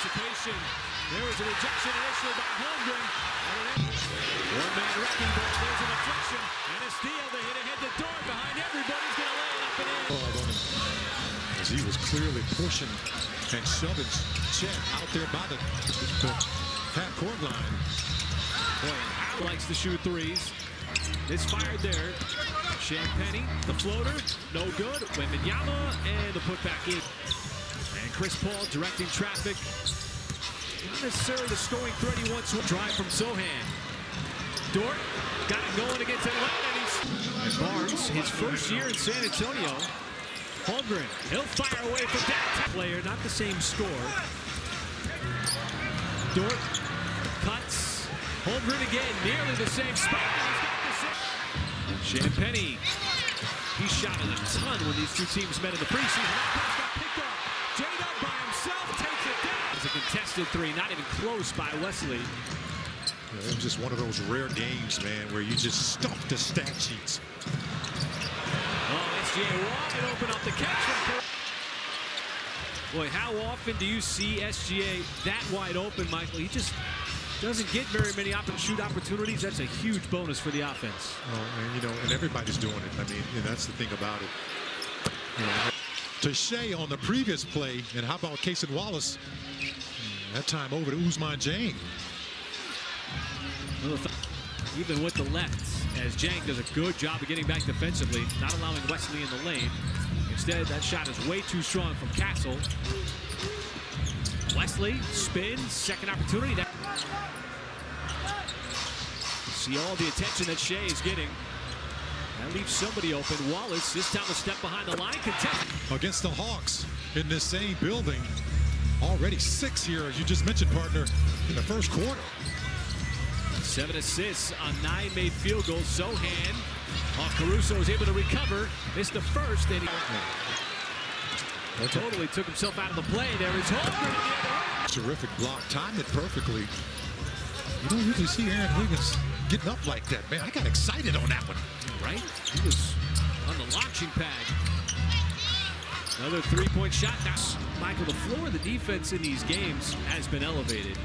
anticipation. There was a rejection initially by Holmgren. One-man wrecking ball. There's a deflection and a steal. They hit ahead the door behind everybody's going to lay it up and in. As he was clearly pushing and shoving Chet out there by the half-court line. Boy, Howard likes to shoot threes. It's fired there. Champagny, the floater, no good. Wembanyama, and the putback in. And Chris Paul directing traffic. Not necessarily the scoring threat he wants. Drive from Sohan. Dort got it going against Atlanta. And Barnes, his first year in San Antonio. Holmgren, he'll fire away from that player. Not the same score. Dort cuts. Holmgren again, nearly the same spot. Champagny, he shot it a ton when these two teams met in the preseason. That pass got picked up. J-Dub by himself takes it down. It's a contested three, not even close by Wesley. It was just one of those rare games, man, where you just stuff the stat sheets. Oh, SGA wide open off the catch from. Boy, how often do you see SGA that wide open, Michael? He just doesn't get very many shoot opportunities. That's a huge bonus for the offense. Oh, and everybody's doing it. I mean, that's the thing about it. To Shea on the previous play, and how about Casey Wallace? That time over to Ousmane Dieng. Even with the left, as Dieng does a good job of getting back defensively, not allowing Wesley in the lane. Instead, that shot is way too strong from Castle. Wesley spins, second opportunity. See all the attention that Shea is getting. That leaves somebody open. Wallace, this time a step behind the line. Contest against the Hawks in this same building. Already 6 here, as you just mentioned, partner, in the first quarter. 7 assists on 9 made field goals. Sohan. Caruso is able to recover. Missed the first. And he totally took himself out of the play. There is Holmgren. Terrific block. Timed it perfectly. You don't usually see Aaron Wiggins getting up like that, man. I got excited on that one. Right? He was on the launching pad. Another three-point shot. That's Michael, the floor of the defense in these games has been elevated.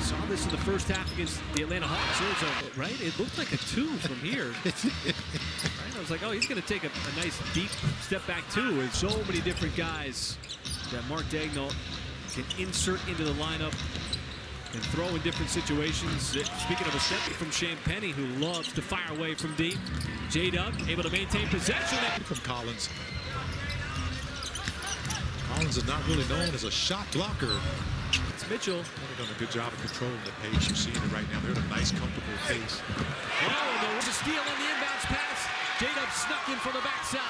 Saw this in the first half against the Atlanta Hawks. Right? It looked like a 2 from here. Right? I was like, oh, he's going to take a nice deep step back 2. With so many different guys that Mark Daigneault can insert into the lineup and throw in different situations. Speaking of a step from Champagny, who loves to fire away from deep. J-Dub able to maintain possession. From Collins. Collins is not really known as a shot blocker. It's Mitchell. They've done a good job of controlling the pace. You're seeing it right now. They're at a nice, comfortable pace. Oh, and there was a steal on the inbounds pass. J-Dub snuck in from the backside.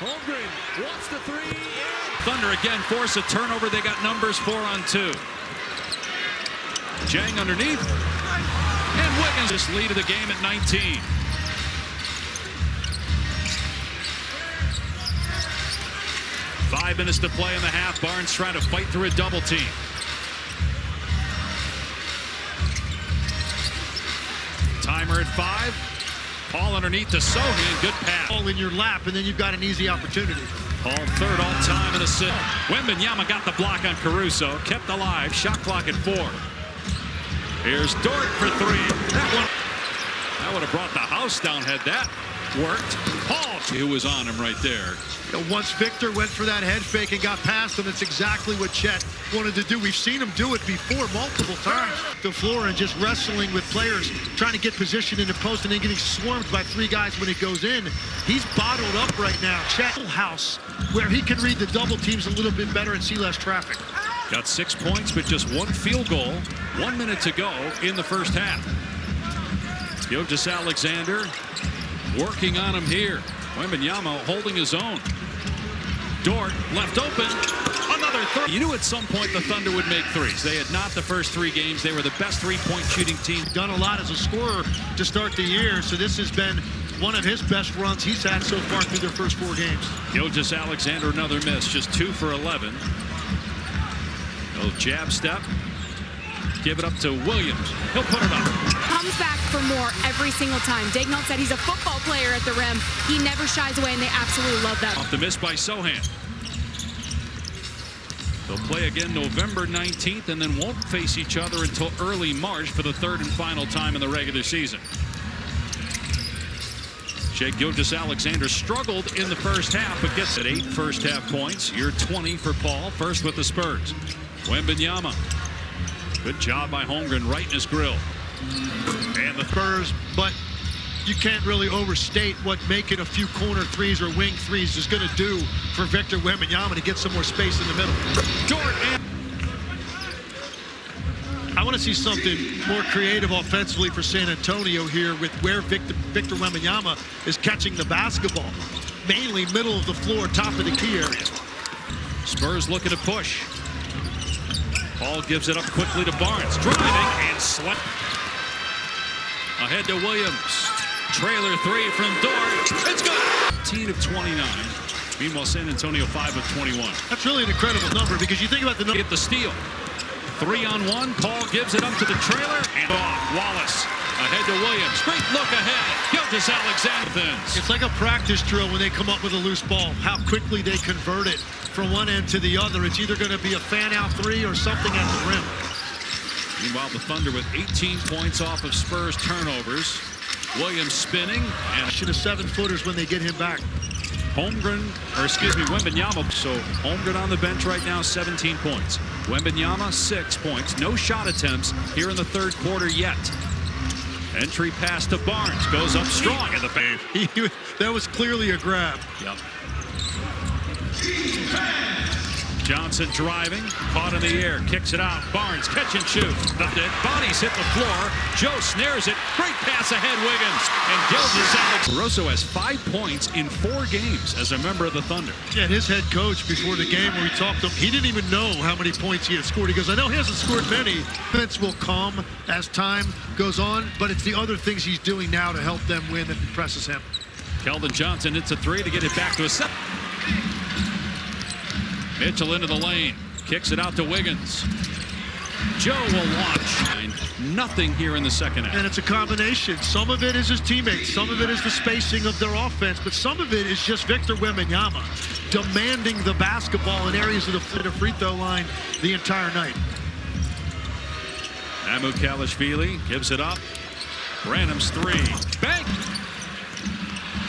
Holmgren wants the 3. Thunder again force a turnover. They got numbers 4 on 2. Dieng underneath. And Wiggins just lead of the game at 19. Five minutes to play in the half. Barnes trying to fight through a double team. Timer at 5. Paul underneath to Sohan. Good pass. All in your lap, and then you've got an easy opportunity. Paul third all time in assist. Wembanyama got the block on Caruso. Kept alive. Shot clock at 4. Here's Dort for 3. That would have brought the house down had that worked. Paul, who was on him right there. Once Victor went for that head fake and got past him, it's exactly what Chet wanted to do. We've seen him do it before multiple times. The floor and just wrestling with players, trying to get position in the post and then getting swarmed by 3 guys when it goes in. He's bottled up right now. Chet house, where he can read the double teams a little bit better and see less traffic. Got 6 points, but just 1 field goal. 1 minute to go in the first half. Gilgeous-Alexander working on him here. Wembanyama holding his own. Dort left open. Another 3. You knew at some point the Thunder would make 3s. They had not the first 3 games. They were the best 3-point shooting team. Done a lot as a scorer to start the year, so this has been one of his best runs he's had so far through their first 4 games. Gilgeous-Alexander, another miss, just 2 for 11. Little jab step. Give it up to Williams. He'll put it up. Comes back for more every single time. Daigneault said he's a football player at the rim. He never shies away, and they absolutely love that. Off the miss by Sohan. They'll play again November 19th and then won't face each other until early March for the third and final time in the regular season. Shai Gilgeous-Alexander struggled in the first half, but gets at 8 first-half points. Year 20 for Paul, first with the Spurs. Wembanyama. Good job by Holmgren right in his grill. And the Spurs, but you can't really overstate what making a few corner threes or wing threes is going to do for Victor Wembanyama to get some more space in the middle. I want to see something more creative offensively for San Antonio here with where Victor Wembanyama is catching the basketball. Mainly middle of the floor, top of the key area. Spurs looking to push. Paul gives it up quickly to Barnes. Driving and swept. Ahead to Williams. Trailer three from Dort. It's good. 18 of 29. Meanwhile, San Antonio 5 of 21. That's really an incredible number because you think about the number. Get the steal. 3-on-1. Paul gives it up to the trailer and off. Wallace ahead to Williams. Great look ahead. Gilgeous-Alexander. It's like a practice drill when they come up with a loose ball. How quickly they convert it from one end to the other. It's either going to be a fan-out three or something at the rim. Meanwhile, the Thunder with 18 points off of Spurs turnovers. Williams spinning and should have 7-footers when they get him back. Wembanyama. So Holmgren on the bench right now, 17 points. Wembanyama, 6 points. No shot attempts here in the third quarter yet. Entry pass to Barnes. Goes up strong in the paint. That was clearly a grab. Yep. Johnson driving, caught in the air, kicks it out. Barnes, catch and shoot. The bodies hit the floor. Joe snares it. Great pass ahead, Wiggins. And Gilgeous-Alexander. Caruso has 5 points in 4 games as a member of the Thunder. Yeah, and his head coach before the game where we talked to him, he didn't even know how many points he had scored. He goes, I know he hasn't scored many. Defense will come as time goes on, but it's the other things he's doing now to help them win that impresses him. Keldon Johnson hits a 3 to get it back to a 7. Mitchell into the lane, kicks it out to Wiggins. Joe will launch. Nothing here in the second half. And it's a combination. Some of it is his teammates. Some of it is the spacing of their offense. But some of it is just Victor Wembanyama demanding the basketball in areas of the free throw line the entire night. Kalashvili gives it up. Branham's 3. Bang!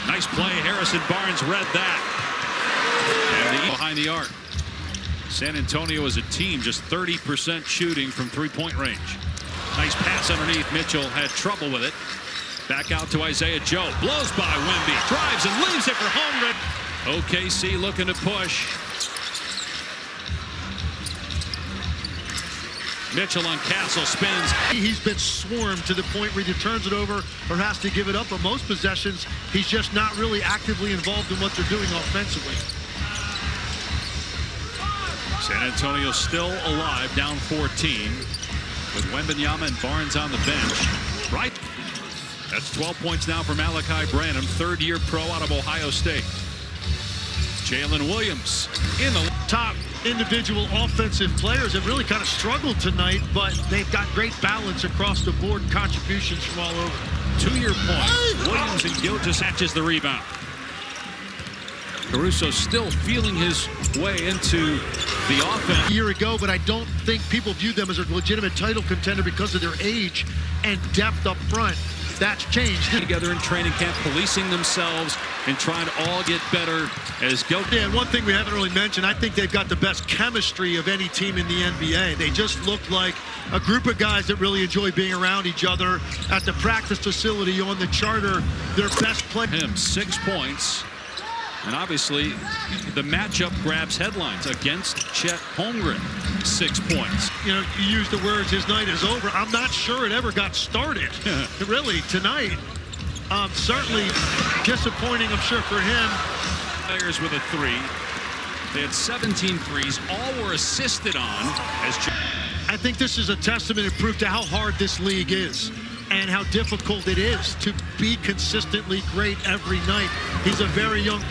Nice play. Harrison Barnes read that. And behind the arc. San Antonio as a team just 30% shooting from three-point range. Nice pass underneath. Mitchell had trouble with it. Back out to Isaiah Joe. Blows by Wemby. Drives and leaves it for Holmgren. OKC looking to push. Mitchell on Castle spins. He's been swarmed to the point where he turns it over or has to give it up. But most possessions, he's just not really actively involved in what they're doing offensively. San Antonio still alive, down 14, with Wembanyama and Barnes on the bench. Right. That's 12 points now for Malachi Branham, third-year pro out of Ohio State. Jalen Williams in the top individual offensive players have really kind of struggled tonight, but they've got great balance across the board, contributions from all over. 2-year point. Williams and Gilgeous catches the rebound. Caruso still feeling his way into the offense. A year ago, but I don't think people view them as a legitimate title contender because of their age and depth up front. That's changed. Together in training camp, policing themselves and trying to all get better as go. Yeah, and one thing we haven't really mentioned, I think they've got the best chemistry of any team in the NBA. They just look like a group of guys that really enjoy being around each other at the practice facility on the charter. Their best player. 6 points. And obviously, the matchup grabs headlines against Chet Holmgren. 6 points. You know, you use the words, his night is over. I'm not sure it ever got started, really, tonight. Certainly disappointing, I'm sure, for him. Players with a 3. They had 17 threes. All were assisted on. I think this is a testament and proof to how hard this league is and how difficult it is to be consistently great every night. He's a very young...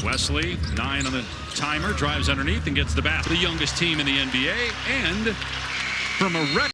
Wesley, 9 on the timer, drives underneath and gets the basket. The youngest team in the NBA, and from a